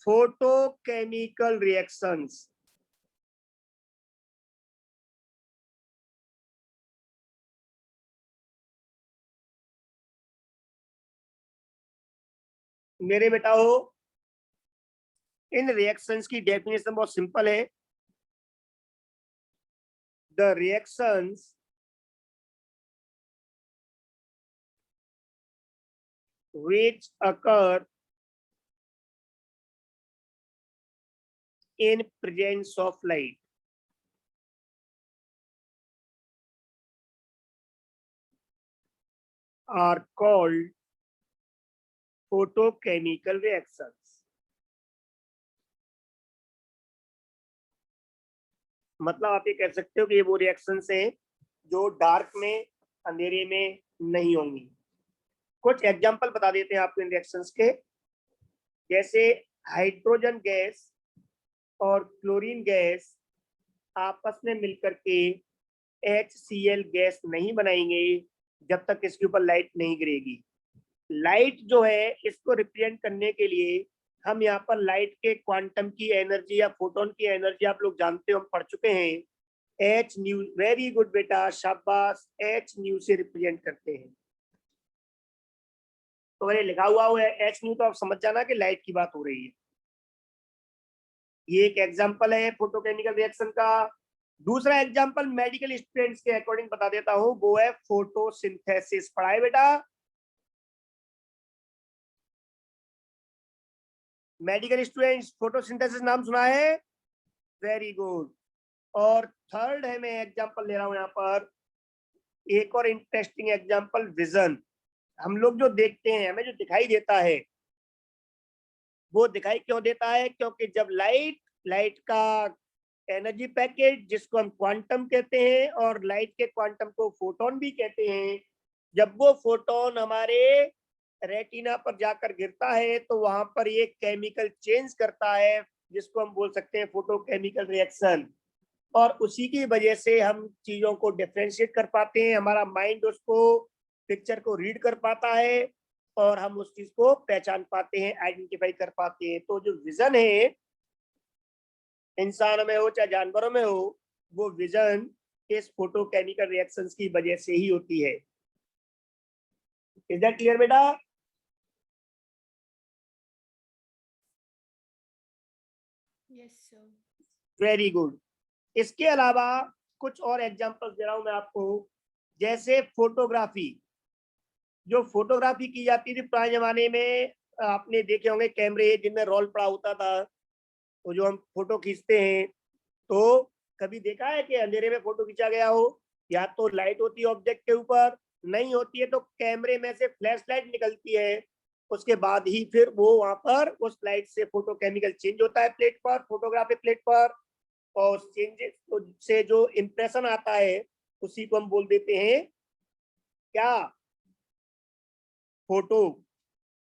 photochemical reactions. मेरे बेटाओ, इन reactions की definition बहुत सिंपल है. The reactions which occur in presence of light are called photochemical reactions. मतलब आप ये कह सकते हो कि ये वो रिएक्शंस हैं जो डार्क में, अंधेरे में नहीं होंगी. कुछ एग्जांपल बता देते हैं आपको इन रिएक्शंस के. जैसे हाइड्रोजन गैस और क्लोरीन गैस आपस में मिलकर के HCl गैस नहीं बनाएंगे जब तक इसके ऊपर लाइट नहीं गिरेगी. लाइट जो है, इसको रिप्रेजेंट करने के लिए हम यहाँ पर लाइट के क्वांटम की एनर्जी या फोटोन की एनर्जी आप लोग जानते हो, हम पढ़ चुके हैं. H new. वेरी गुड बेटा, शाबाश. एच न्यू से रिप्रेजेंट करते हैं. तो अगर लिखा हुआ है एच न्यू तो आप समझ जाना कि लाइट की बात हो रही है. ये एक एग्जांपल है फोटोकेमिकल रिएक्शन का. दूसरा एग्जांपल मेडिकल स्टूडेंट्स के अकॉर्डिंग बता देता हूं, वो है फोटोसिंथेसिस. पढ़ा है बेटा? मेडिकल स्टूडेंट्स, फोटोसिंथेसिस नाम सुना है? Very good. और थर्ड है, मैं एग्जांपल ले रहा हूं यहाँ पर, एक और इंटरेस्टिंग एग्जांपल, विजन. हम लोग जो देखते हैं, हमें जो दिखाई देता है, वो दिखाई क्यों देता है? क्योंकि जब लाइट का एनर्जी पैकेट, जिसको हम क्वांटम कहते हैं, और लाइट के क्वांटम को फोटोन भी कहते हैं, जब वो फोटोन हमारे रेटिना पर जाकर गिरता है तो वहां पर ये केमिकल चेंज करता है, जिसको हम बोल सकते हैं फोटोकेमिकल रिएक्शन. और उसी की वजह से हम चीजों को डिफरेंशिएट कर पाते हैं. हमारा माइंड उसको, पिक्चर को रीड कर पाता है और हम उस चीज को पहचान पाते हैं, आइडेंटिफाई कर पाते हैं. तो जो विजन है, इंसानों में हो चाहे जानवरों में हो, वो विजन इस फोटोकेमिकल रिएक्शंस की वजह से ही होती है. इज दैट क्लियर बेटा? Yes sir. Very good. इसके अलावा कुछ और एग्जांपल्स दे रहा हूं मैं आपको. जैसे फोटोग्राफी. जो फोटोग्राफी की जाती थी पुराने जमाने में, आपने देखे होंगे कैमरे जिनमें रोल पड़ा होता था, तो जो हम फोटो खींचते हैं, तो कभी देखा है कि अंधेरे में फोटो खींचा गया हो? या तो लाइट होती है ऑब्जेक्ट के ऊपर, नहीं होती है तो कैमरे में से फ्लैश लाइट निकलती है, उसके बाद ही फिर वो वहां पर उस लाइट से फोटोकेमिकल चेंज होता है प्लेट पर, फोटोग्राफिक प्लेट पर, और चेंज से जो इंप्रेशन आता है उसी को हम बोल देते हैं क्या? फोटो.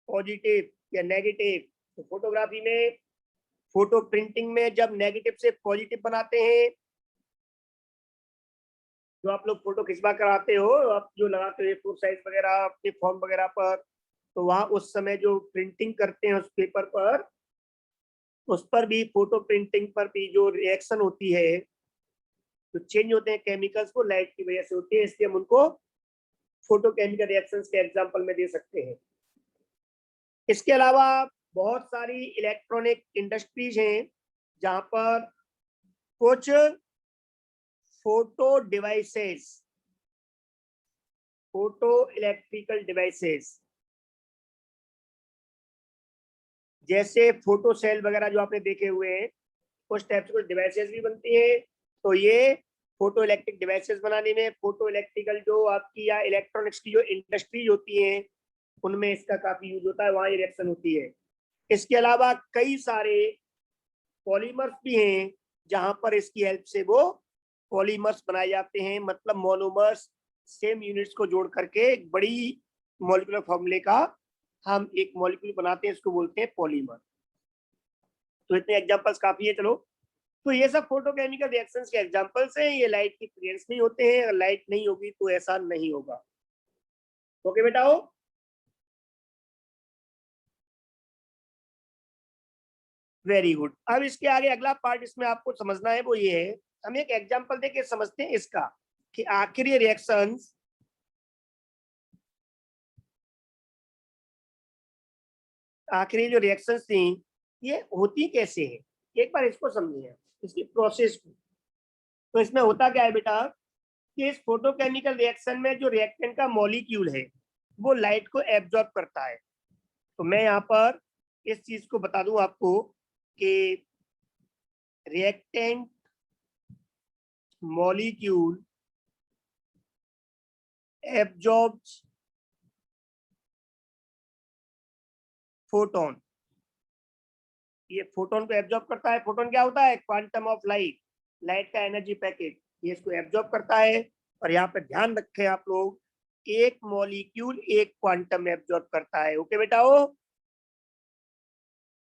पॉजिटिव या नेगेटिव. तो फोटोग्राफी में, फोटो प्रिंटिंग में जब नेगेटिव से पॉजिटिव बनाते हैं, जो आप लोग फोटो खिंचवा कर आते हो, आप जो लगाते हो फोर साइज वगैरह अपने फॉर्म वगैरह पर, तो वहां उस समय जो प्रिंटिंग करते हैं उस पेपर पर, उस पर भी, फोटो प्रिंटिंग पर भी जो रिएक्शन होती है, जो चेंज होते हैं केमिकल्स, को लाइट की वजह से होती है. इसलिए हम उनको फोटोकेमिकल रिएक्शंस के एग्जांपल में दे सकते हैं. इसके अलावा बहुत सारी इलेक्ट्रॉनिक इंडस्ट्रीज हैं जहां पर कुछ photo devices, photo electrical devices, जैसे फोटो सेल वगैरह जो आपने देखे हुए हैं, उस टाइप से कुछ डिवाइसेस भी बनती हैं. तो ये फोटो इलेक्ट्रिक डिवाइसेस बनाने में, फोटो इलेक्ट्रिकल जो आपकी या इलेक्ट्रॉनिक्स की जो इंडस्ट्रीज होती है, उनमें इसका काफी यूज होता है, वहां ये रिएक्शन होती है. इसके अलावा कई सारे पॉलीमर्स भी हैं जहां पर इसकी हेल्प से वो पॉलीमर्स बनाए जाते हैं. मतलब मोनोमर्स, सेम यूनिट्स को जोड़ करके एक बड़ी मॉलिक्यूलर फॉर्मूले का हम एक मॉलिक्यूल बनाते हैं, इसको बोलते हैं पॉलीमर. तो इतने एग्जांपल्स काफी है. चलो, तो ये सब फोटोकेमिकल रिएक्शंस के एग्जांपल्स हैं. ये लाइट की प्रेजेंस में होते हैं, अगर लाइट नहीं होगी तो ऐसा नहीं होगा. ओके बेटा हो? Very good. अब इसके आगे अगला पार्ट इसमें आपको समझना है वो ये है, हम एक एग्जांपल देके समझते हैं इसका कि आखिर ये रिएक्शंस आखिर ये जो रिएक्शंस थी ये होती कैसे है, एक बार इसको समझिए, इसकी प्रोसेस को। तो इसमें होता क्या है बेटा कि इस फोटोकेमिकल रिएक्शन में जो रिएक्टेंट का मॉलिक्यूल है वो लाइट को एब्जॉर्ब करता है। तो मैं यहाँ पर इस चीज को बता दूं आपको कि रिएक्टेंट मॉलिक्यूल एब्जॉर्ब्स फोटोन। ये फोटोन को एब्जॉर्ब करता है। फोटोन क्या होता है? क्वांटम ऑफ लाइट, लाइट का एनर्जी पैकेट, ये इसको एब्जॉर्ब करता है। और यहाँ पे ध्यान रखें आप लोग, एक मॉलिक्यूल एक क्वांटम एब्जॉर्ब करता है। ओके बेटा, वो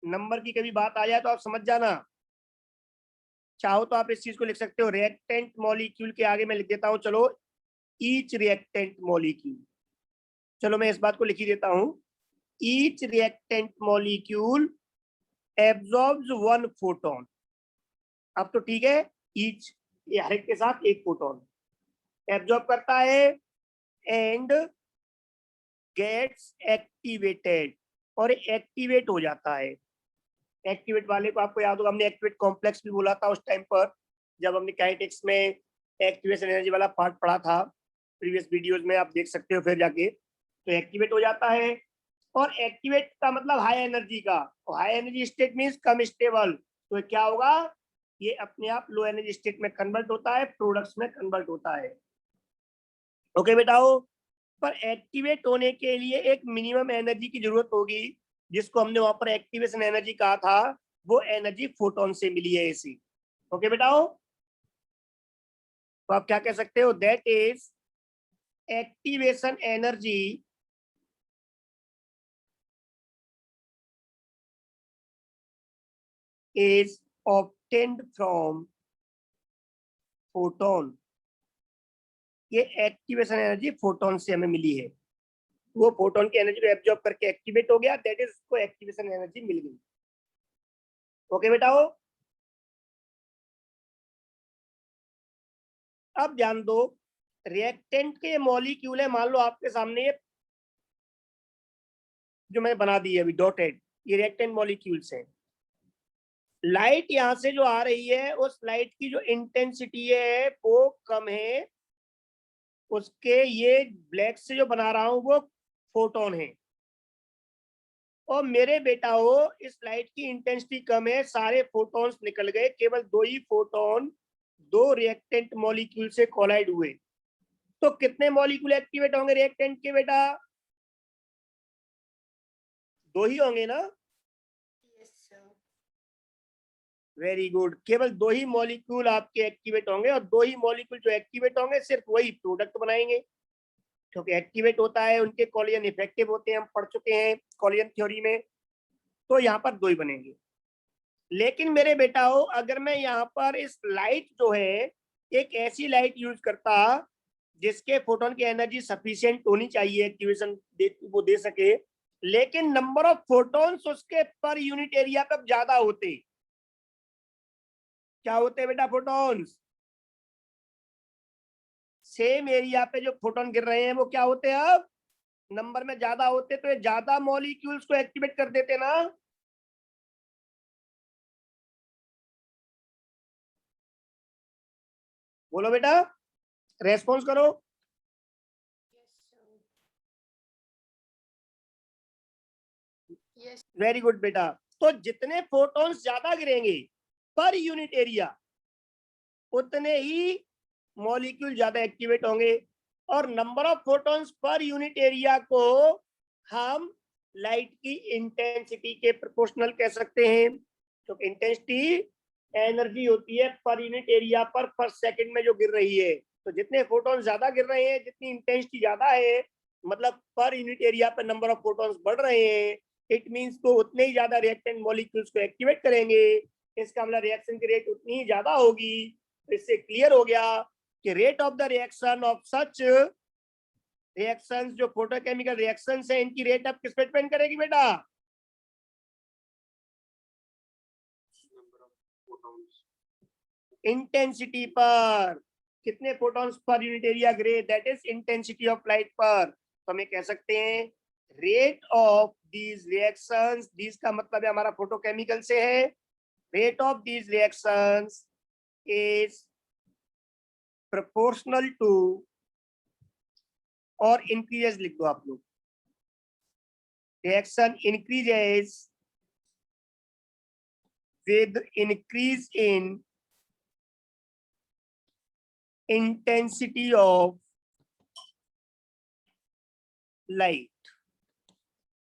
नंबर की कभी बात आ जाए तो आप समझ जाना। चाहो तो आप इस चीज को लिख सकते हो, रिएक्टेंट मॉलिक्यूल के आगे मैं लिख देता हूं, चलो ईच रिएक्टेंट मॉलिक्यूल। चलो मैं इस बात को लिख ही देता हूं, each reactant molecule absorbs one photon. अब तो ठीक है, ईच ये हर एक के साथ एक फोटोन एब्जॉर्ब करता है एंड गेट्स एक्टिवेटेड, और एक्टिवेट हो जाता है। एक्टिवेट वाले को आपको याद होगा, हमने एक्टिवेट कॉम्प्लेक्स भी बोला था उस टाइम पर जब हमने काइनेटिक्स में एक्टिवेशन एनर्जी वाला पार्ट पढ़ा था। प्रीवियस वीडियोस में आप देख सकते हो फिर जाके। तो एक्टिवेट हो जाता है, और एक्टिवेट का मतलब हाई एनर्जी का, हाई एनर्जी स्टेट मींस कम स्टेबल। तो क्या होगा, ये अपने आप लो एनर्जी स्टेट में कन्वर्ट होता है, प्रोडक्ट्स में कन्वर्ट होता है। ओके बेटाओ, पर एक्टिवेट होने के लिए एक मिनिमम एनर्जी की जरूरत होगी, जिसको हमने वहां पर एक्टिवेशन एनर्जी कहा था। वो एनर्जी फोटोन से मिली है ऐसी। ओके बेटाओ, तो आप क्या कह सकते हो, that is activation energy is obtained from photon। ये एक्टिवेशन एनर्जी फोटोन से हमें मिली है। वो फोटोन की एनर्जी को एब्जॉर्ब करके एक्टिवेट हो गया, दैट इज उसको एक्टिवेशन एनर्जी मिल गई। ओके बेटाओ, अब ध्यान दो, रिएक्टेंट के मॉलिक्यूल है, मान लो आपके सामने ये जो मैंने बना दी है अभी डॉटेड, ये रिएक्टेंट मॉलिक्यूल्स हैं। लाइट यहां से जो आ रही है उस लाइट की जो इंटेंसिटी है वो कम है, उसके ये ब्लैक से जो बना रहा हूं वो फोटोन है। और मेरे बेटा हो, इस लाइट की इंटेंसिटी कम है, सारे फोटॉन्स निकल गए, केवल दो ही फोटोन दो रिएक्टेंट मॉलिक्यूल से कोलाइड हुए। तो कितने मॉलिक्यूल एक्टिवेट होंगे रिएक्टेंट के बेटा? दो ही होंगे ना? Yes, sir. वेरी गुड, केवल दो ही मॉलिक्यूल आपके एक्टिवेट होंगे, और दो ही मॉलिक्यूल जो एक्टिवेट होंगे सिर्फ वही प्रोडक्ट बनाएंगे, क्योंकि एक्टिवेट होता है उनके कॉलिजन इफेक्टिव होते हैं, हम पढ़ चुके हैं कॉलिजन थ्योरी में। तो यहाँ पर दो ही बनेंगे। लेकिन मेरे बेटा हो, अगर मैं यहाँ पर इस लाइट जो है, एक ऐसी लाइट यूज करता जिसके फोटोन की एनर्जी सफिशिएंट होनी चाहिए, एक्टिवेशन वो दे सके, लेकिन नंबर ऑफ फोटोन्स उसके पर यूनिट एरिया पर ज्यादा होते। क्या होते बेटा? फोटोन्स सेम एरिया पे जो फोटोन गिर रहे हैं वो क्या होते हैं, अब नंबर में ज्यादा होते, तो ये ज्यादा मॉलिक्यूल्स को एक्टिवेट कर देते ना। बोलो बेटा, रेस्पॉन्स करो। Yes, sir. Yes. Very good बेटा। तो जितने फोटॉन्स ज्यादा गिरेंगे पर यूनिट एरिया, उतने ही मॉलिक्यूल ज्यादा एक्टिवेट होंगे। और number of photons per unit area को हम लाइट की इंटेंसिटी के प्रोपोर्शनल कह सकते हैं, क्योंकि इंटेंसिटी एनर्जी होती है पर यूनिट एरिया पर सेकंड में जो गिर रही है। तो जितने फोटॉन ज्यादा गिर रहे हैं, जितनी इंटेंसिटी ज्यादा है, मतलब पर यूनिट एरिया पर नंबर ऑफ फोटॉन्स बढ़ रहे हैं, इट मींस तो उतने ही ज्यादा रिएक्टेंट मॉलिक्यूल्स को एक्टिवेट करेंगे। इसका मतलब रिएक्शन की रेट उतनी ही ज्यादा होगी। इससे क्लियर हो गया कि rate of the reaction of such reactions, जो फोटोकेमिकल रिएक्शंस है, इनकी रेट अब किस पे डिपेंड करेगी बेटा? इंटेंसिटी पर, कितने फोटॉन्स पर यूनिट एरिया ग्रे, that is intensity of light पर। तो हमें कह सकते हैं rate of these reactions, these का मतलब है हमारा फोटोकेमिकल से है, rate of these reactions is proportional to, और इंक्रीजेस लिख दो आप लोग, reaction increases with increase in intensity of light,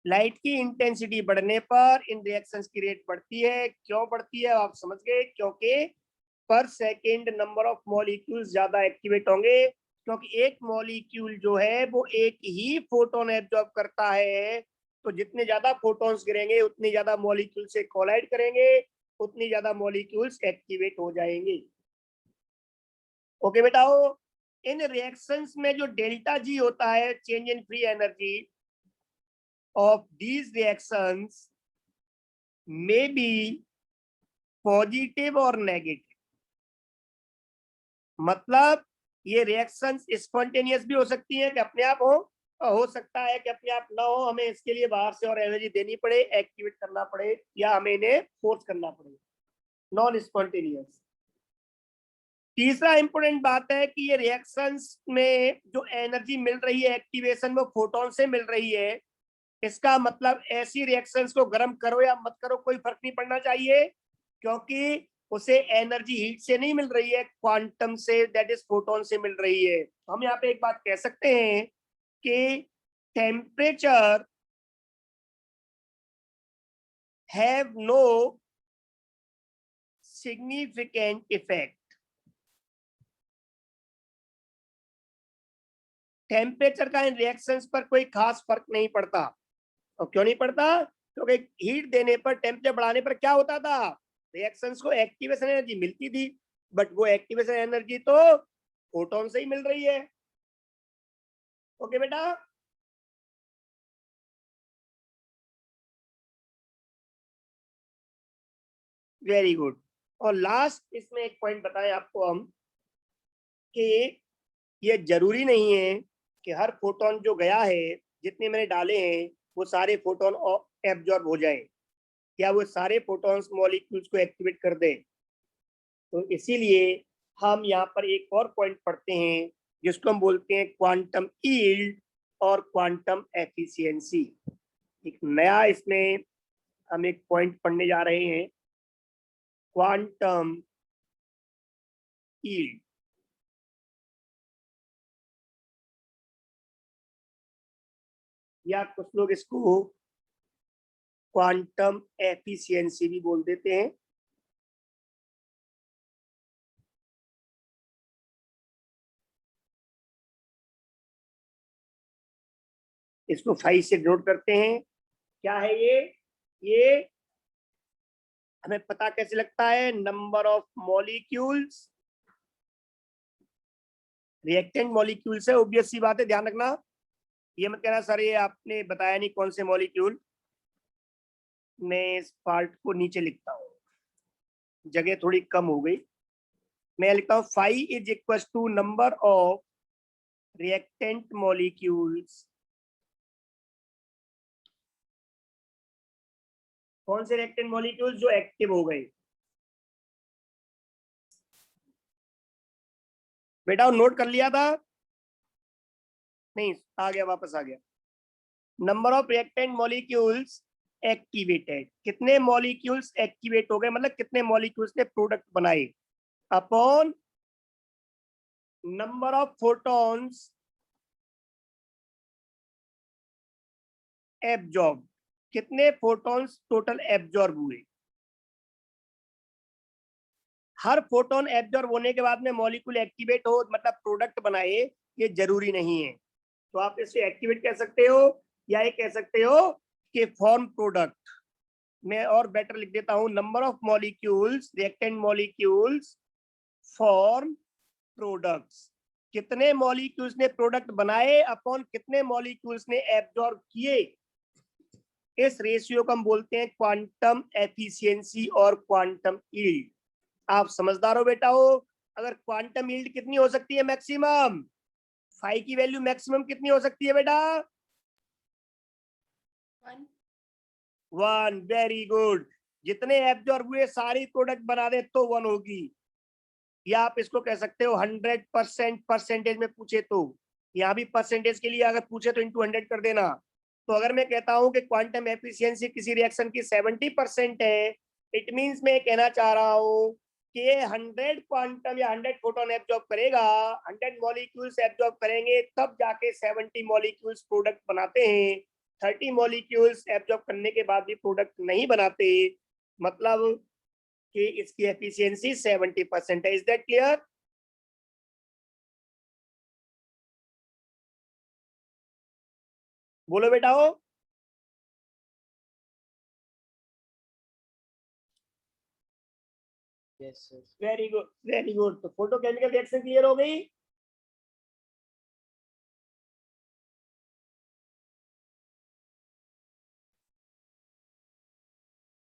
light की इंटेंसिटी बढ़ने पर इन रिएक्शंस की रेट बढ़ती है। क्यों बढ़ती है आप समझ गए, क्योंकि पर सेकेंड नंबर ऑफ मॉलिक्यूल्स ज्यादा एक्टिवेट होंगे, क्योंकि एक मॉलिक्यूल जो है वो एक ही फोटोन एब्जॉर्ब करता है, तो जितने ज्यादा फोटॉन्स गिरेंगे उतनी ज्यादा मॉलिक्यूल से कोलाइड करेंगे, उतनी ज्यादा मॉलिक्यूल्स एक्टिवेट हो जाएंगे। ओके बेटाओ, इन रिएक्शंस में जो डेल्टा जी होता है, change in free energy of these reactions may be positive और नेगेटिव, मतलब ये रिएक्शंस स्पॉन्टेनियस भी हो सकती हैं कि अपने आप हो सकता है कि अपने आप ना हो, हमें इसके लिए बाहर से और एनर्जी देनी पड़े, एक्टिवेट करना पड़े, या हमें इन्हें फोर्स करना पड़े, नॉन स्पॉन्टेनियस। तीसरा इंपॉर्टेंट बात है कि ये रिएक्शंस में जो एनर्जी मिल रही है एक्टिवेशन वो फोटोन से मिल रही है। इसका मतलब ऐसी रिएक्शंस को गर्म करो या मत करो कोई फर्क नहीं पड़ना चाहिए, क्योंकि उसे एनर्जी हीट से नहीं मिल रही है, क्वांटम से, दैट इज फोटोन से मिल रही है। हम यहाँ पे एक बात कह सकते हैं कि temperature have no significant effect, temperature का इन रिएक्शंस पर कोई खास फर्क नहीं पड़ता। और क्यों नहीं पड़ता, क्योंकि हीट देने पर, टेम्परेचर बढ़ाने पर क्या होता था, रिएक्शंस को एक्टिवेशन एनर्जी मिलती थी, बट वो एक्टिवेशन एनर्जी तो फोटोन से ही मिल रही है। ओके बेटा, वेरी गुड। और लास्ट इसमें एक पॉइंट बताएं आपको हम कि ये जरूरी नहीं है कि हर फोटोन जो गया है, जितने मैंने डाले हैं वो सारे फोटोन एब्जॉर्ब हो जाए, या वो सारे फोटॉन्स मॉलिक्यूल्स को एक्टिवेट कर दे। तो इसीलिए हम यहाँ पर एक और पॉइंट पढ़ते हैं जिसको हम बोलते हैं क्वांटम यील्ड और क्वांटम एफिशिएंसी। एक नया इसमें हम एक पॉइंट पढ़ने जा रहे हैं, क्वांटम यील्ड। या कुछ लोग इसको क्वांटम एफिशिएंसी भी बोल देते हैं। इसको 5 से नोट करते हैं। क्या है ये हमें पता कैसे लगता है, number of molecules, reactant molecules है, ऑब्वियस सी बात है, ध्यान रखना। ये मत कहना सर ये आपने बताया नहीं कौन से मॉलिक्यूल। मैं इस पार्ट को नीचे लिखता हूँ, जगह थोड़ी कम हो गई। मैं लिखता हूँ phi is equal to number of reactant molecules. कौन से रिएक्टेंट मॉलिक्यूल्स जो एक्टिव हो गए, बेटा नोट कर लिया था नहीं, आ गया, वापस आ गया। Number of reactant molecules activated, कितने मॉलिक्यूल्स एक्टिवेट हो गए, मतलब कितने मॉलिक्यूल्स ने प्रोडक्ट बनाए, upon number of photons absorb, कितने फोटॉन्स टोटल एब्जॉर्ब हुए। हर फोटोन एब्जॉर्ब होने के बाद में मॉलिक्यूल एक्टिवेट हो, मतलब प्रोडक्ट बनाए, ये जरूरी नहीं है। तो आप इसे एक्टिवेट कह सकते हो, या ये कह सकते हो कि फॉर्म प्रोडक्ट। मैं और बेटर लिख देता हूं, number of molecules, reactant molecules form products, कितने मॉलिक्यूल्स ने प्रोडक्ट बनाए अपॉन कितने मॉलिक्यूल्स ने एब्जॉर्ब किए। इस रेशियो को हम बोलते हैं क्वांटम एफिशिएंसी और क्वांटम यील्ड। आप समझदार हो बेटा हो। अगर क्वांटम यील्ड कितनी हो सकती है मैक्सिमम, फाई की वैल्यू मैक्सिमम कितनी हो सकती है बेटा? 1. 1। Very good. जितने एब्जॉर्ब हुए सारी प्रोडक्ट बना दे तो 1 होगी। या आप इसको कह सकते हो 100% परसेंटेज में पूछे तो, यहाँ भी परसेंटेज के लिए अगर पूछे तो इंटू 100 कर देना। तो अगर मैं कहता हूं कि क्वांटम एफिशिएंसी किसी रिएक्शन की 70% है, इट मींस मैं कहना चाह रहा हूं कि ये 100 क्वांटम या 100 फोटोन एब्जॉर्ब करेगा, 100 मॉलिक्यूल्स एब्जॉर्ब करेंगे, तब जाके 70 मॉलिक्यूल्स प्रोडक्ट बनाते हैं। 30 मॉलिक्यूल्स एब्जॉर्ब करने के बाद भी प्रोडक्ट नहीं बनाते, मतलब कि इसकी एफिशिएंसी 70% है। Is that clear? बोलो बेटा हो। Yes sir. Very good, very good. तो फोटोकेमिकल रिएक्शन क्लियर हो गई।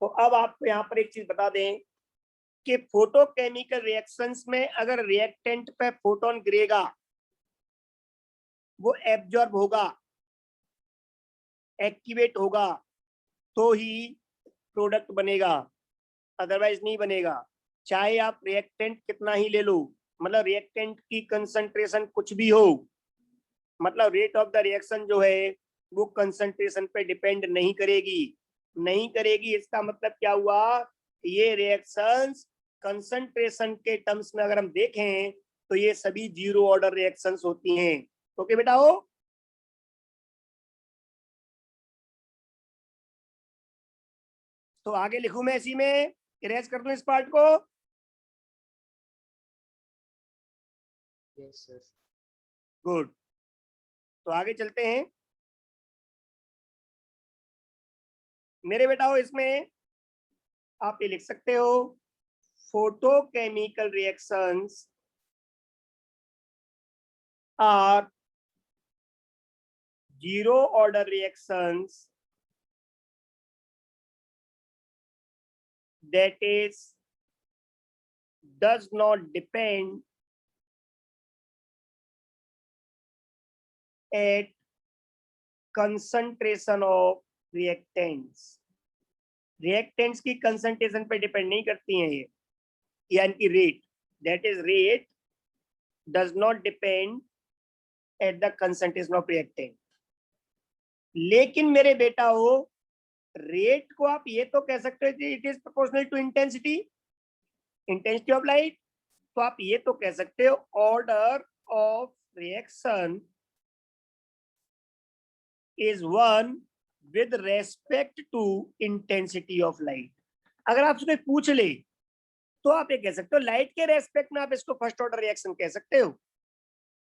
तो अब आपको यहाँ पर एक चीज बता दें कि फोटोकेमिकल रिएक्शंस में अगर रिएक्टेंट पे फोटोन गिरेगा, वो एब्जॉर्ब होगा, एक्टिवेट होगा, तो ही प्रोडक्ट बनेगा, अदरवाइज नहीं बनेगा। चाहे आप रिएक्टेंट कितना ही ले लो, मतलब रिएक्टेंट की कंसंट्रेशन कुछ भी हो, मतलब रेट ऑफ द रिएक्शन जो है वो कंसंट्रेशन पे डिपेंड नहीं करेगी। नहीं करेगी इसका मतलब क्या हुआ? ये रिएक्शंस कंसंट्रेशन के टर्म्स में अगर हम देखें तो ये सभी जीरो ऑर्डर रिएक्शंस होती हैं। ओके बेटा हो। तो आगे लिखूं मैं इसी में, इरेज कर दूं इस पार्ट को। Yes sir. गुड। तो आगे चलते हैं मेरे बेटा हो। इसमें आप ये लिख सकते हो, photochemical reactions are zero order reactions that is does not depend at concentration of reactants। Reactants की कंसंट्रेशन पे डिपेंड नहीं करती हैं ये, यानी कि rate, that is rate does not depend at the concentration of reactant. लेकिन मेरे बेटा हो, रेट को आप ये तो कह सकते हो कि it is proportional to intensity, intensity of light. तो आप ये तो कह सकते हो order of reaction is one with respect to intensity of light. अगर आपसे कोई पूछ ले तो आप ये कह सकते हो लाइट के रेस्पेक्ट में आप इसको फर्स्ट ऑर्डर रिएक्शन कह सकते हो।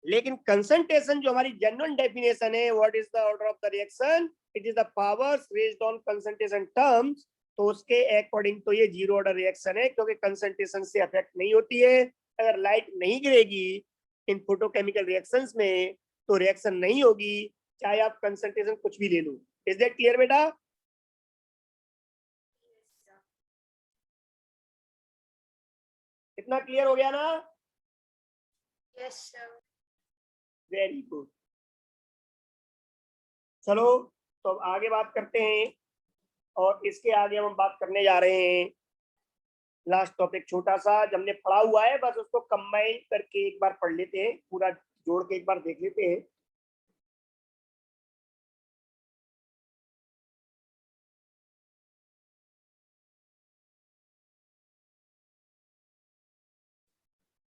लेकिन कंसंट्रेशन जो हमारी जनरल डेफिनेशन है, what is the order of the reaction, it is the powers raised on concentration terms. तो उसके अकॉर्डिंग तो ये जीरो ऑर्डर रिएक्शन है, क्योंकि कंसंट्रेशन से अफेक्ट नहीं होती है। अगर लाइट नहीं गिरेगी इन फोटोकेमिकल रिएक्शंस में तो रिएक्शन नहीं होगी, चाहे आप कंसंट्रेशन कुछ भी ले लो। इज दैट क्लियर बेटा? इतना क्लियर हो गया ना? Yes, sir. Very good. चलो तो अब आगे बात करते हैं, और इसके आगे हम बात करने जा रहे हैं लास्ट टॉपिक, छोटा सा जो हमने पढ़ा हुआ है बस उसको कंबाइन करके एक बार पढ़ लेते हैं, पूरा जोड़ के एक बार देख लेते हैं।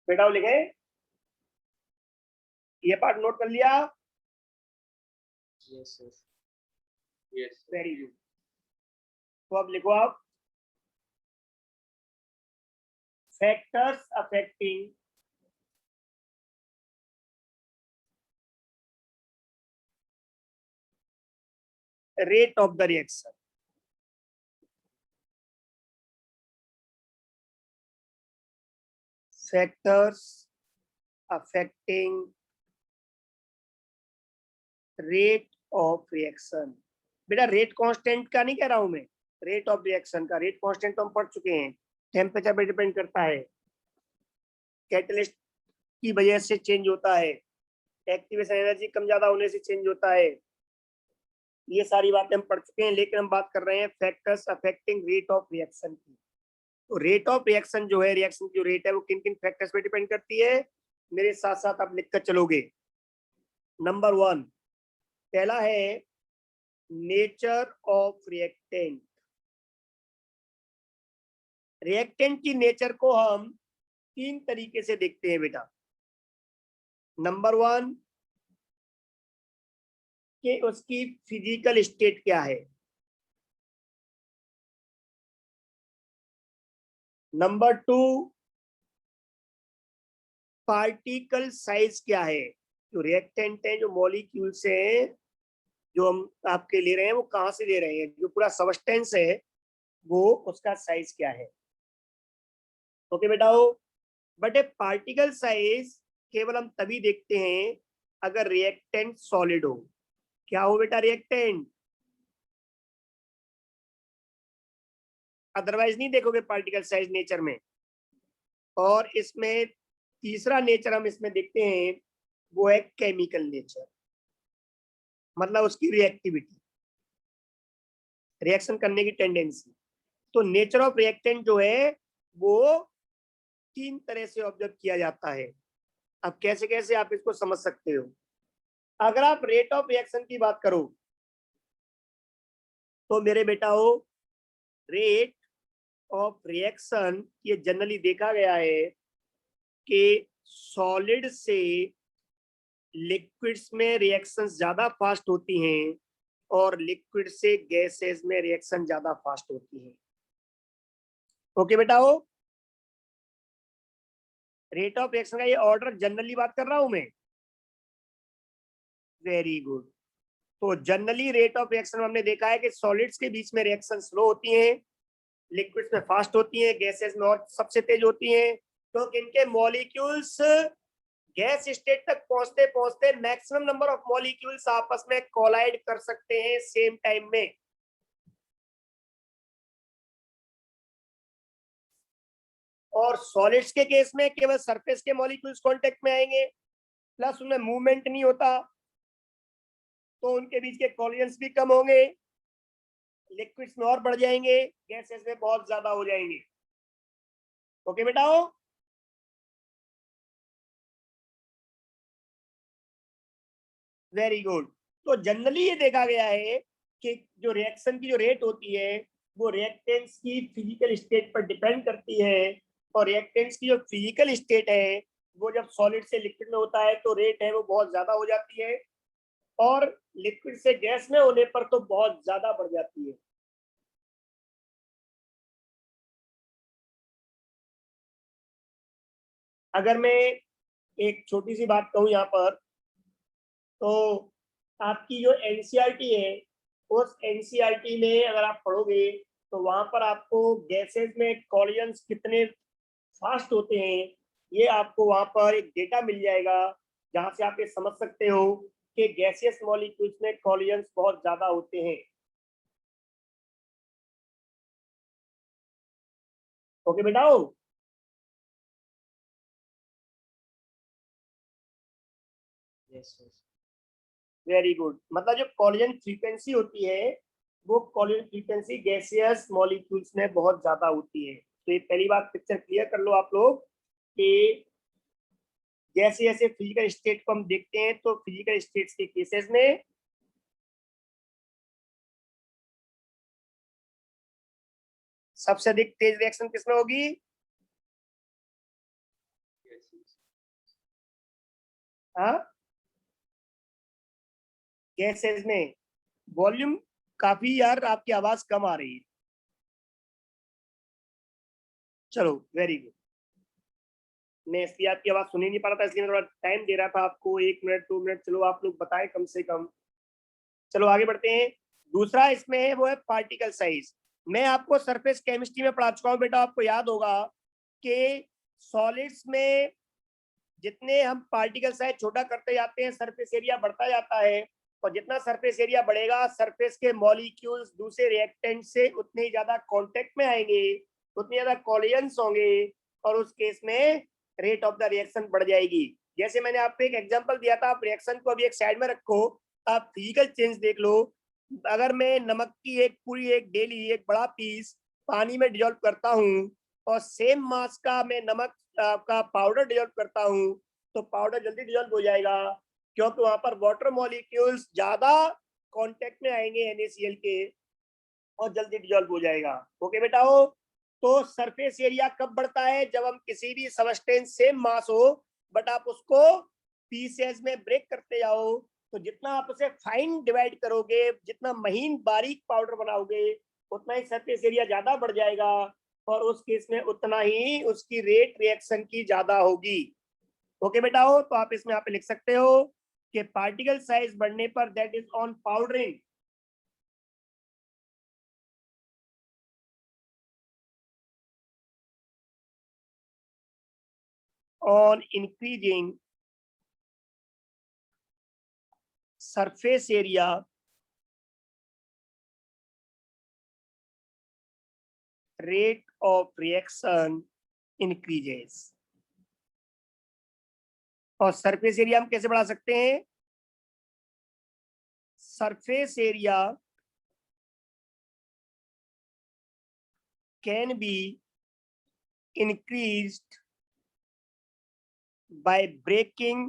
बेटा लिखे, ये पार्ट नोट कर लिया? Yes sir. Yes, very good. तो अब लिखो आप, factors affecting rate of the reaction। factors affecting rate of reaction। बेटा रेट कांस्टेंट का नहीं कह रहा हूं मैं, रेट ऑफ रिएक्शन का। रेट कांस्टेंट तो हम पढ़ चुके हैं, टेम्परेचर पे डिपेंड करता है, कैटलिस्ट की वजह से चेंज होता है, एक्टिवेशन एनर्जी कम ज्यादा होने से चेंज होता है। ये सारी बातें हम पढ़ चुके हैं, लेकिन हम बात कर रहे हैं factors affecting rate of reaction की। तो रेट ऑफ रिएक्शन जो है, रिएक्शन की जो रेट है वो किन किन फैक्टर्स पे डिपेंड करती है, मेरे साथ साथ आप लिखकर चलोगे। नंबर 1 पहला है नेचर ऑफ रिएक्टेंट। रिएक्टेंट की नेचर को हम 3 तरीके से देखते हैं बेटा। नंबर 1 कि उसकी फिजिकल स्टेट क्या है। नंबर 2 पार्टिकल साइज क्या है। जो रिएक्टेंट है, जो मॉलिक्यूल्स हैं जो हम आपके ले रहे हैं, वो कहां से ले रहे हैं, जो पूरा सबस्टेंस है वो उसका साइज क्या है। ओके बेटा हो। बट ए पार्टिकल साइज केवल हम तभी देखते हैं अगर रिएक्टेंट सॉलिड हो। क्या हो बेटा, रिएक्टेंट, अदरवाइज नहीं देखोगे पार्टिकल साइज नेचर में। और इसमें तीसरा नेचर हम इसमें देखते हैं वो है केमिकल नेचर, मतलब उसकी रिएक्टिविटी, रिएक्शन करने की टेंडेंसी। तो नेचर ऑफ रिएक्टेंट जो है वो 3 तरह से ऑब्जर्व किया जाता है। अब कैसे कैसे आप इसको समझ सकते हो। अगर आप रेट ऑफ रिएक्शन की बात करो तो मेरे बेटा हो, रेट ऑफ रिएक्शन ये जनरली देखा गया है कि सॉलिड से लिक्विड्स में रिएक्शंस ज्यादा फास्ट होती हैं और लिक्विड से गैसेस में रिएक्शन ज्यादा फास्ट होती है। ओके बेटा हो, रेट ऑफ रिएक्शन का ये ऑर्डर जनरली बात कर रहा हूं मैं। Very good. तो जनरली रेट ऑफ रिएक्शन हमने देखा है कि सॉलिड्स के बीच में रिएक्शन स्लो होती हैं, लिक्विड्स में फास्ट होती हैं, गैसेस में और सबसे तेज होती हैं। तो इनके मॉलिक्यूल्स गैस स्टेट तक पहुंचते पहुंचते मैक्सिमम नंबर ऑफ मॉलिक्यूल्स आपस में कोलाइड कर सकते हैं सेम टाइम में। और सॉलिड्स के केस में केवल सरफेस के मॉलिक्यूल्स कांटेक्ट में आएंगे, प्लस उनमें मूवमेंट नहीं होता, तो उनके बीच के कोलिजन्स भी कम होंगे, लिक्विड्स में और बढ़ जाएंगे, गैसेस में बहुत ज्यादा हो जाएंगे। ओके बेटा हो। Very good. तो जनरली ये देखा गया है कि जो रिएक्शन की जो रेट होती है वो रिएक्टेंट्स की फिजिकल स्टेट पर डिपेंड करती है। और रिएक्टेंट्स की जो फिजिकल स्टेट है वो जब सॉलिड से लिक्विड में होता है तो रेट है वो बहुत ज्यादा हो जाती है, और लिक्विड से गैस में होने पर तो बहुत ज्यादा बढ़ जाती है। अगर मैं एक छोटी सी बात कहूं यहाँ पर, तो आपकी जो एनसीईआरटी है उस एनसीईआरटी में अगर आप पढ़ोगे तो वहां पर आपको गैसेस में कॉलिजन्स कितने फास्ट होते हैं ये आपको वहां पर एक डेटा मिल जाएगा, जहां से आप ये समझ सकते हो कि गैसियस मॉलिक्यूल्स में कॉलिजन्स बहुत ज्यादा होते हैं। ओके बेटाओ। Very good. मतलब जो कॉलिजन फ्रीक्वेंसी होती है वो कॉलिजन फ्रीक्वेंसी गैसियस मॉलिक्यूल्स में बहुत ज्यादा होती है। तो ये पहली बात पिक्चर क्लियर कर लो आप लोग कि जैसे जैसे फिजिकल स्टेट को हम देखते हैं तो फिजिकल स्टेट्स के केसेस में सबसे अधिक तेज रिएक्शन किसमें होगी, हाँ गैसेस में। वॉल्यूम काफी यार आपकी आवाज कम आ रही है। चलो वेरी गुड। मैं इसलिए आपकी आवाज सुन ही नहीं पा रहा था, इसलिए मैं थोड़ा टाइम दे रहा था आपको, 1 मिनट 2 मिनट, चलो आप लोग बताएं कम से कम। चलो आगे बढ़ते हैं। दूसरा इसमें है वो है पार्टिकल साइज। मैं आपको सरफेस केमिस्ट्री में पढ़ा चुका हूँ बेटा, आपको याद होगा कि सॉलिड्स में जितने हम पार्टिकल साइज छोटा करते जाते हैं सरफेस एरिया बढ़ता जाता है, और जितना सरफेस एरिया बढ़ेगा सरफेस के मॉलिक्यूल्स दूसरे रिएक्टेंट से उतने ही ज्यादा कांटेक्ट में आएंगे, उतनी ज्यादा कॉलिजन्स होंगे और उस केस में रेट ऑफ द रिएक्शन बढ़ जाएगी। जैसे मैंने आपको एक एग्जांपल दिया था, आप रिएक्शन को अभी एक साइड में रखो, आप फिजिकल चेंज देख लो। अगर मैं नमक की एक पूरी एक डेली एक बड़ा पीस पानी में डिजोल्व करता हूँ और सेम मास का मैं नमक का पाउडर डिजोल्व करता हूँ, तो पाउडर जल्दी डिजोल्व हो जाएगा, क्योंकि वहां पर वाटर मॉलिक्यूल्स ज्यादा कांटेक्ट में आएंगे NaCl के और जल्दी डिजोल्व हो जाएगा। ओके बेटा हो। तो सरफेस एरिया कब बढ़ता है? जब हम किसी भी सबस्टेंस सेम मास हो बट आप उसको पीसेस में ब्रेक करते जाओ, तो जितना आप उसे फाइन डिवाइड करोगे, जितना महीन बारीक पाउडर बनाओगे, उतना ही सरफेस एरिया ज्यादा बढ़ जाएगा और उस केस में उतना ही उसकी रेट रिएक्शन की ज्यादा होगी। ओके बेटा हो। तो आप इसमें आप लिख सकते हो कि पार्टिकल साइज बढ़ने पर that is on powdering, on increasing surface area, rate of reaction increases। और सरफेस एरिया हम कैसे बढ़ा सकते हैं? Surface area can be increased by breaking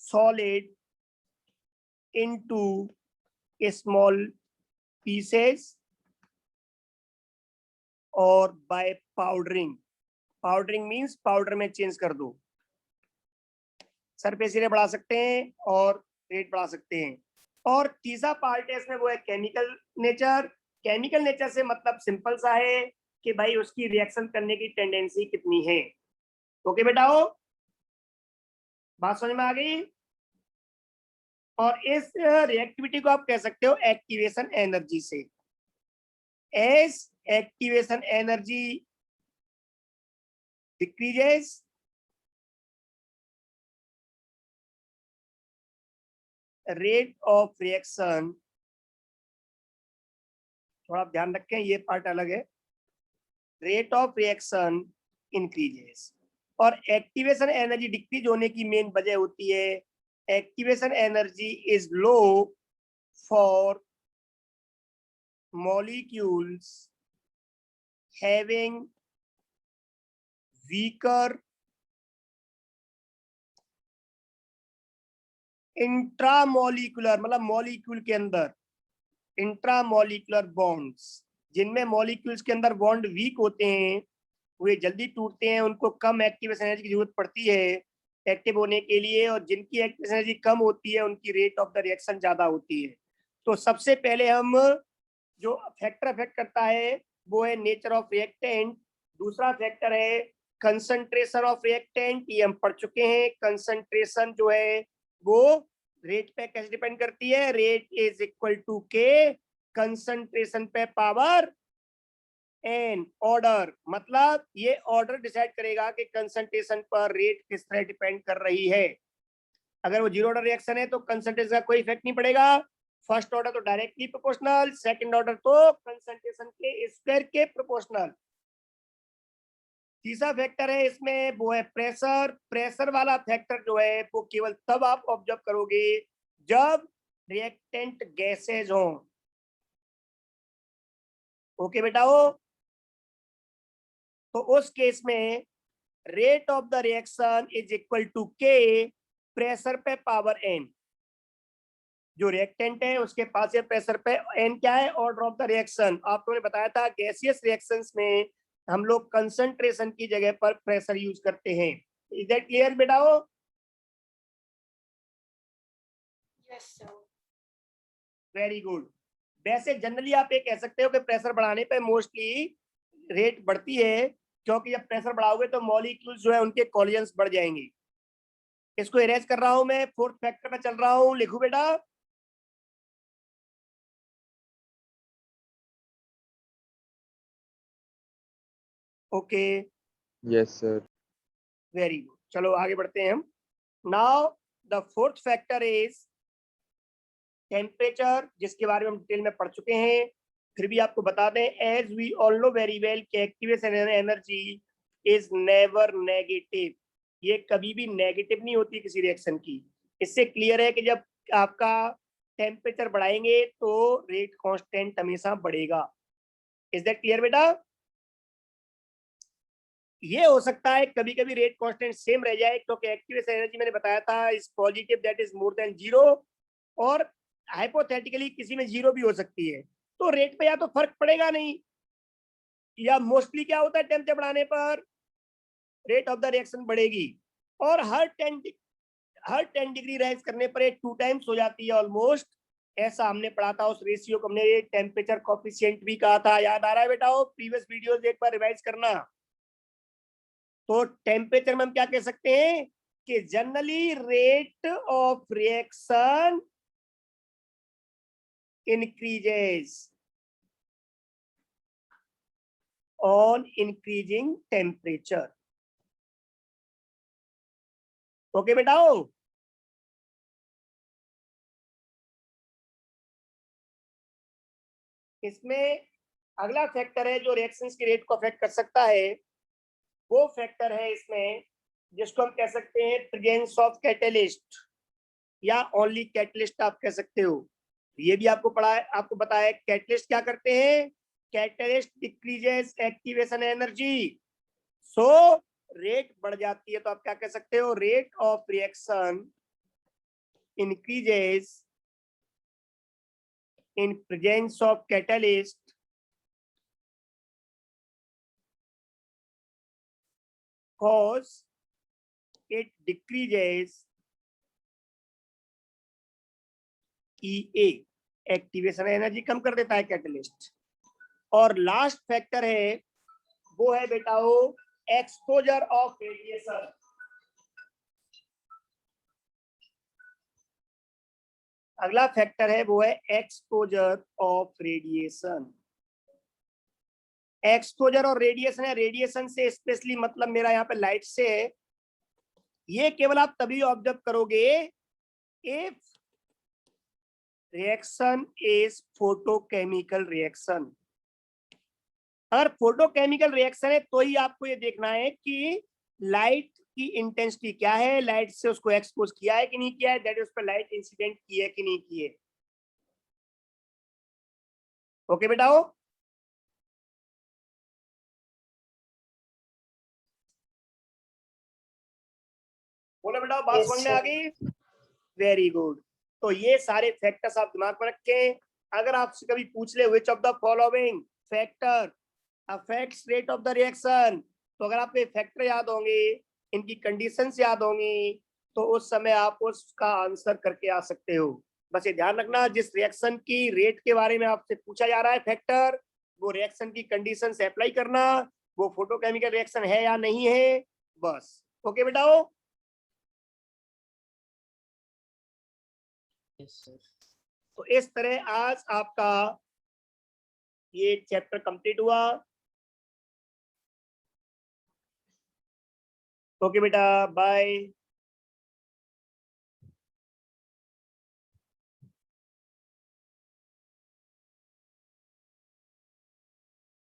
solid into small pieces और by powdering। पाउडरिंग मीन्स पाउडर में चेंज कर दो। सरफेस एरिया बढ़ा सकते हैं और रेट बढ़ा सकते हैं। और तीसरा पार्ट है इसमें, वो है केमिकल नेचर। केमिकल नेचर से मतलब सिंपल सा है कि भाई उसकी रिएक्शन करने की टेंडेंसी कितनी है। ओके बेटा हो, बात समझ में आ गई। और इस रिएक्टिविटी को आप कह सकते हो एक्टिवेशन एनर्जी से। As activation energy decreases, rate of reaction, थोड़ा ध्यान रखें ये पार्ट अलग है, रेट ऑफ रिएक्शन इंक्रीजेस। और एक्टिवेशन एनर्जी डिक्रीज होने की मेन वजह होती है, activation energy is low for molecules having weaker intramolecular, मतलब मॉलिक्यूल के अंदर इंट्रामोलिकुलर बॉन्ड्स, जिनमें मॉलिक्यूल्स के अंदर बॉन्ड वीक होते हैं, वे जल्दी टूटते हैं, उनको कम एक्टिवेशन एनर्जी की जरूरत पड़ती है एक्टिव होने के लिए, और जिनकी एक्टिवेशन एनर्जी कम होती है उनकी रेट ऑफ द रिएक्शन ज्यादा होती है। तो सबसे पहले हम जो फैक्टर अफेक्ट करता है वो है नेचर ऑफ रिएक्टेंट। दूसरा फैक्टर है कंसंट्रेशन ऑफ रिएक्टेंट, ये हम पढ़ चुके हैं। कंसंट्रेशन जो है वो रेट पे कैसे डिपेंड करती है? रेट इज इक्वल टू के कंसंट्रेशन पे पावर एन। ऑर्डर मतलब ये ऑर्डर डिसाइड करेगा कि कंसंट्रेशन पर रेट किस तरह डिपेंड कर रही है। अगर वो जीरो ऑर्डर रिएक्शन है तो कंसंट्रेशन का कोई इफेक्ट नहीं पड़ेगा। फर्स्ट ऑर्डर तो डायरेक्टली प्रोपोर्शनल, सेकंड ऑर्डर तो कंसंट्रेशन के स्क्वायर के प्रोपोर्शनल। तीसरा फैक्टर है इसमें वो है प्रेशर। प्रेशर वाला फैक्टर जो है वो केवल तब आप ऑब्जर्व करोगे जब रिएक्टेंट गैसेज हो। ओके बेटा हो। तो उस केस में rate of the reaction is equal to K pressure पे पावर एन। जो रिएक्टेंट है उसके पास ये प्रेशर पे एन क्या है? Order of the reaction. आपको मैंने बताया था गैसियस रिएक्शंस में हम लोग कंसंट्रेशन की जगह पर प्रेशर यूज करते हैं। इज दैट क्लियर बेटा हो? Yes, sir. Very good. वैसे जनरली आप ये कह सकते हो कि प्रेशर बढ़ाने पे मोस्टली रेट बढ़ती है, क्योंकि जब प्रेशर बढ़ाओगे तो मॉलिक्यूल्स जो है उनके कॉलिजन्स बढ़ जाएंगे। इसको इरेज कर रहा हूं मैं, फोर्थ फैक्टर पे चल रहा हूं, लिखू बेटा। Okay yes sir. Very good, चलो आगे बढ़ते हैं हम। Now the fourth factor is temperature, जिसके बारे में हम डिटेल में पढ़ चुके हैं। फिर भी आपको बता दें, as we all know very well कि activation energy is never negative, ये कभी भी नेगेटिव नहीं होती किसी रिएक्शन की। इससे क्लियर है कि जब आपका टेम्परेचर बढ़ाएंगे तो रेट कांस्टेंट हमेशा बढ़ेगा। इज दैट क्लियर बेटा? ये हो सकता है कभी कभी रेट कांस्टेंट सेम रह जाए, क्योंकि एक्टिवेशन एनर्जी मैंने बताया था is positive, that is more than zero, और हाइपोथेटिकली किसी में जीरो भी हो सकती है, तो रेट पे या तो फर्क पड़ेगा नहीं, या मोस्टली क्या होता है टेम्परेचर बढ़ाने पर रेट ऑफ द रिएक्शन बढ़ेगी, और हर 10 डिग्री राइज करने पर 2 टाइम्स हो जाती है ऑलमोस्ट। ऐसा हमने पढ़ा था, उस रेशियो को हमने टेम्परेचर कोफिशिएंट भी कहा था। याद आ रहा है बेटा? वो प्रीवियस वीडियोस एक बार रिवाइज करना। तो टेम्परेचर में हम क्या कह सकते हैं कि generally rate of reaction increases on increasing temperature. Okay बेटाओ? इसमें अगला फैक्टर है जो रिएक्शंस के रेट को अफेक्ट कर सकता है, वो फैक्टर है इसमें जिसको हम कह सकते हैं प्रेजेंस ऑफ कैटलिस्ट, या ओनली कैटलिस्ट आप कह सकते हो। ये भी आपको पढ़ा है, आपको पता है कैटलिस्ट क्या करते हैं, catalyst decreases activation energy, so rate बढ़ जाती है। तो आप क्या कह सकते हो, rate of reaction increases in presence of catalyst cause it decreases EA, activation energy कम कर देता है कैटलिस्ट। और लास्ट फैक्टर है वो है बेटा वो एक्सपोजर ऑफ रेडिएशन। अगला फैक्टर है वो है एक्सपोजर ऑफ रेडिएशन। एक्सपोजर और रेडिएशन है, रेडिएशन से स्पेशली मतलब मेरा यहाँ पे लाइट से है। ये केवल आप तभी ऑब्जर्व करोगे if reaction is photochemical reaction. अगर फोटोकेमिकल रिएक्शन है तो ही आपको ये देखना है कि लाइट की इंटेंसिटी क्या है, लाइट से उसको एक्सपोज किया है कि नहीं किया है, दैट इज उस पर लाइट इंसिडेंट की है कि नहीं की है। ओके बेटाओ? बोलो बेटा, बात Yes, समझ में आ sir. गई? Very good. तो ये सारे फैक्टर्स आप दिमाग में रखें। अगर आपसे कभी पूछ ले which of the following factor affects rate of the reaction, तो अगर आपको फैक्टर याद होंगे, इनकी कंडीशंस याद होंगी, तो उस समय आप उसका आंसर करके आ सकते हो। बस ये ध्यान रखना, जिस रिएक्शन की रेट के बारे में आपसे पूछा जा रहा है फैक्टर, वो रिएक्शन की कंडीशन से अप्लाई करना, वो फोटोकेमिकल रिएक्शन है या नहीं है, बस। ओके बेटाओ? Yes, sir. तो इस तरह आज आपका ये चैप्टर कंप्लीट हुआ। ओके बेटा, बाय।